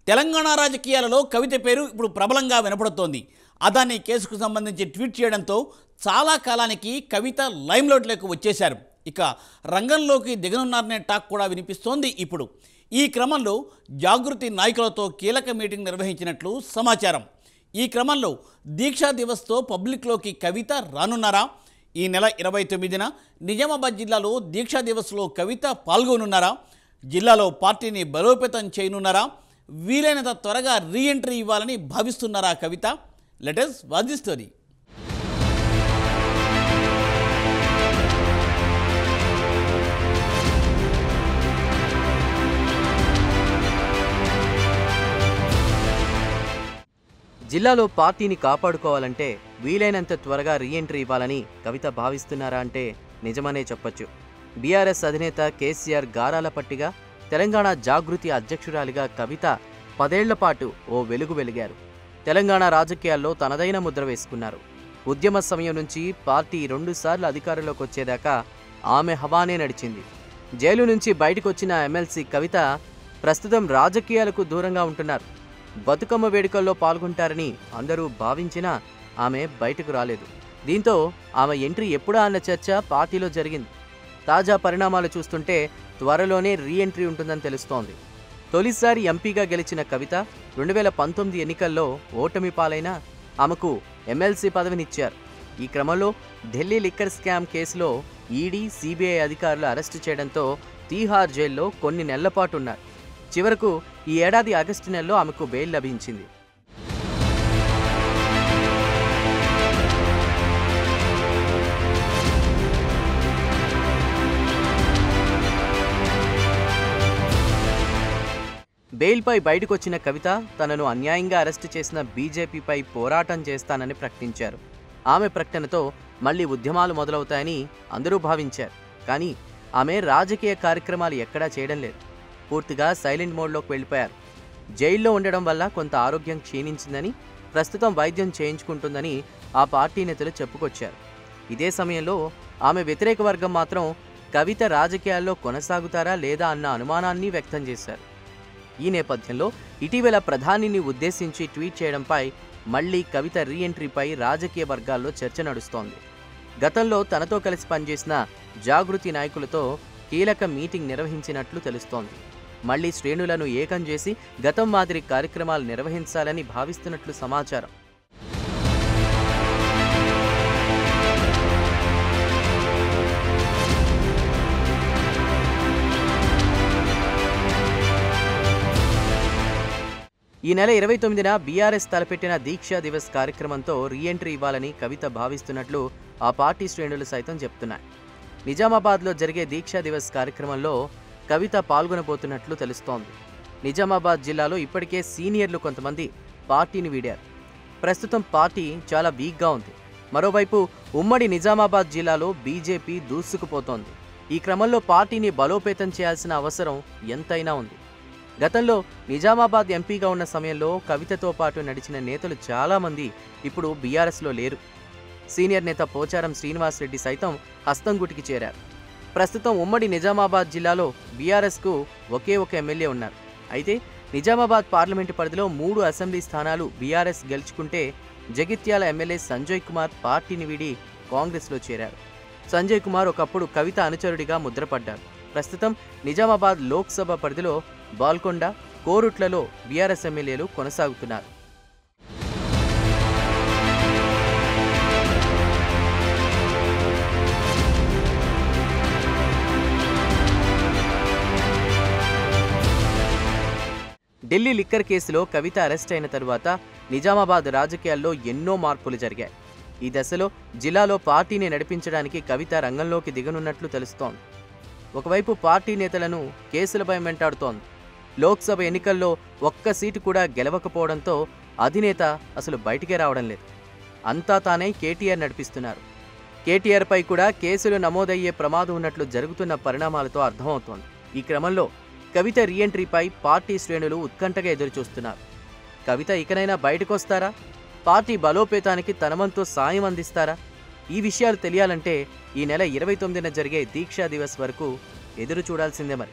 తెలంగాణ రాజకీయాలలో కవిత పేరు ఇప్పుడు ప్రబలంగా వినపడుతోంది. అదాని కేసుకు సంబంధించి ట్వీట్ చేయడంతో చాలా కాలానికి కవిత లైమ్లైట్లోకి వచ్చేశారు. ఇక రంగంలోకి దిగనున్నారనే టాక్ కూడా వినిపిస్తోంది ఇప్పుడు. ఈ క్రమంలో జాగృతి నాయకులతో కీలక మీటింగ్ నిర్వహించినట్లు సమాచారం. ఈ క్రమంలో దీక్షా దివస్తో పబ్లిక్లోకి కవిత రానున్నారా? ఈ నెల 29న నిజామాబాద్ జిల్లాలో దీక్షా దివస్లో కవిత పాల్గొనున్నారా? జిల్లాలో పార్టీని బలోపేతం చేయనున్నారా? వీలైనంత త్వరగా రీఎంట్రీ ఇవ్వాలని భావిస్తున్నారా Kavitha? Let us watch the story. జిల్లాలో పార్టీని కాపాడుకోవాలంటే వీలైనంత త్వరగా రీఎంట్రీ ఇవ్వాలని కవిత భావిస్తున్నారా అంటే నిజమనే చెప్పొచ్చు. బీఆర్ఎస్ అధినేత కేసీఆర్ గారాల పట్టిగా తెలంగాణ జాగృతి అధ్యక్షురాలిగా కవిత 10 ఏళ్ల పాటు ఓ వెలుగు వెలిగారు. తెలంగాణ రాజకీయాల్లో తనదైన ముద్ర వేసుకున్నారు. ఉద్యమ సమయం నుంచి పార్టీ 2 సార్లు అధికారంలోకి వచ్చేదాకా ఆమె హవానే నడిచింది. జైలు నుంచి బయటకొచ్చిన ఎమ్మెల్సీ కవిత ప్రస్తుతం రాజకీయాలకు దూరంగా ఉంటున్నారు. బతుకమ్మ వేడుకల్లో పాల్గొంటారని అందరూ భావించినా ఆమె బయటకు రాలేదు. దీంతో ఆమె ఎంట్రీ ఎప్పుడా అన్న చర్చ పార్టీలో జరిగింది. తాజా పరిణామాలు చూస్తుంటే త్వరలోనే రీఎంట్రీ ఉంటుందని తెలుస్తోంది. తొలిసారి ఎంపీగా గెలిచిన కవిత 2019 ఎన్నికల్లో ఓటమి పాలైనా ఆమెకు ఎమ్మెల్సీ పదవినిచ్చారు. ఈ క్రమంలో ఢిల్లీ లిక్కర్ స్కామ్ కేసులో ఈడీ, సిబిఐ అధికారులు అరెస్టు చేయడంతో తీహార్ జైల్లో కొన్ని నెలల పాటు ఉన్నారు. చివరకు ఈ ఏడాది ఆగస్టు నెలలో ఆమెకు బెయిల్ లభించింది. బెయిల్పై బయటకొచ్చిన కవిత తనను అన్యాయంగా అరెస్టు చేసిన బీజేపీపై పోరాటం చేస్తానని ప్రకటించారు. ఆమె ప్రకటనతో మళ్లీ ఉద్యమాలు మొదలవుతాయని అందరూ భావించారు. కానీ ఆమె రాజకీయ కార్యక్రమాలు ఎక్కడా చేయడం లేదు. పూర్తిగా సైలెంట్ మోడ్లోకి వెళ్ళిపోయారు. జైల్లో ఉండడం వల్ల కొంత ఆరోగ్యం క్షీణించిందని, ప్రస్తుతం వైద్యం చేయించుకుంటుందని ఆ పార్టీ నేతలు చెప్పుకొచ్చారు. ఇదే సమయంలో ఆమె వ్యతిరేక వర్గం మాత్రం కవిత రాజకీయాల్లో కొనసాగుతారా లేదా అన్న అనుమానాన్ని వ్యక్తం చేశారు. ఈ నేపథ్యంలో ఇటీవల ప్రధానిని ఉద్దేశించి ట్వీట్ చేయడంపై మళ్లీ కవిత రీఎంట్రీపై రాజకీయ వర్గాల్లో చర్చ నడుస్తోంది. గతంలో తనతో కలిసి పనిచేసిన జాగృతి నాయకులతో కీలక మీటింగ్ నిర్వహించినట్లు తెలుస్తోంది. మళ్లీ శ్రేణులను ఏకం చేసి గతం మాదిరి కార్యక్రమాలు నిర్వహించాలని భావిస్తున్నట్లు సమాచారం. ఈ నెల 29న బీఆర్ఎస్ తలపెట్టిన దీక్షా దివస్ కార్యక్రమంతో రీఎంట్రీ ఇవ్వాలని కవిత భావిస్తున్నట్లు ఆ పార్టీ శ్రేణులు సైతం చెప్తున్నాయి. నిజామాబాద్లో జరిగే దీక్షా దివస్ కార్యక్రమంలో కవిత పాల్గొనబోతున్నట్లు తెలుస్తోంది. నిజామాబాద్ జిల్లాలో ఇప్పటికే సీనియర్లు కొంతమంది పార్టీని వీడారు. ప్రస్తుతం పార్టీ చాలా వీక్గా ఉంది. మరోవైపు ఉమ్మడి నిజామాబాద్ జిల్లాలో బీజేపీ దూసుకుపోతోంది. ఈ క్రమంలో పార్టీని బలోపేతం చేయాల్సిన అవసరం ఎంతైనా ఉంది. గతంలో నిజామాబాద్ ఎంపీగా ఉన్న సమయంలో కవితతో పాటు నడిచిన నేతలు చాలామంది ఇప్పుడు బీఆర్ఎస్లో లేరు. సీనియర్ నేత పోచారం శ్రీనివాస్ రెడ్డి సైతం హస్తంగుటికి చేరారు. ప్రస్తుతం ఉమ్మడి నిజామాబాద్ జిల్లాలో బీఆర్ఎస్కు ఒకే ఒక ఎమ్మెల్యే ఉన్నారు. అయితే నిజామాబాద్ పార్లమెంటు పరిధిలో 3 అసెంబ్లీ స్థానాలు బీఆర్ఎస్ గెలుచుకుంటే జగిత్యాల ఎమ్మెల్యే సంజయ్ కుమార్ పార్టీని వీడి కాంగ్రెస్లో చేరారు. సంజయ్ కుమార్ ఒకప్పుడు కవిత అనుచరుడిగా ముద్రపడ్డారు. ప్రస్తుతం నిజామాబాద్ లోక్సభ పరిధిలో బాల్కొండ, కోరుట్లలో బీఆర్ఎస్ ఎమ్మెల్యేలు కొనసాగుతున్నారు. ఢిల్లీ లిక్కర్ కేసులో కవిత అరెస్ట్ అయిన తరువాత నిజామాబాద్ రాజకీయాల్లో ఎన్నో మార్పులు జరిగాయి. ఈ దశలో జిల్లాలో పార్టీని నడిపించడానికి కవిత రంగంలోకి దిగనున్నట్లు తెలుస్తోంది. ఒకవైపు పార్టీ నేతలను కేసుల భయం వెంటాడుతోంది. లోక్సభ ఎన్నికల్లో ఒక్క సీటు కూడా గెలవకపోవడంతో అధినేత అసలు బయటికే రావడం లేదు. అంతా తానే కేటీఆర్ నడిపిస్తున్నారు. కేటీఆర్పై కూడా కేసులు నమోదయ్యే ప్రమాదం ఉన్నట్లు జరుగుతున్న పరిణామాలతో అర్థమవుతోంది. ఈ క్రమంలో కవిత రీఎంట్రీపై పార్టీ శ్రేణులు ఉత్కంఠగా ఎదురుచూస్తున్నారు. కవిత ఇకనైనా బయటకొస్తారా? పార్టీ బలోపేతానికి తనవంతు సాయం అందిస్తారా? ఈ విషయాలు తెలియాలంటే ఈ నెల 29న జరిగే దీక్షా దివస్ వరకు ఎదురు చూడాల్సిందే మరి.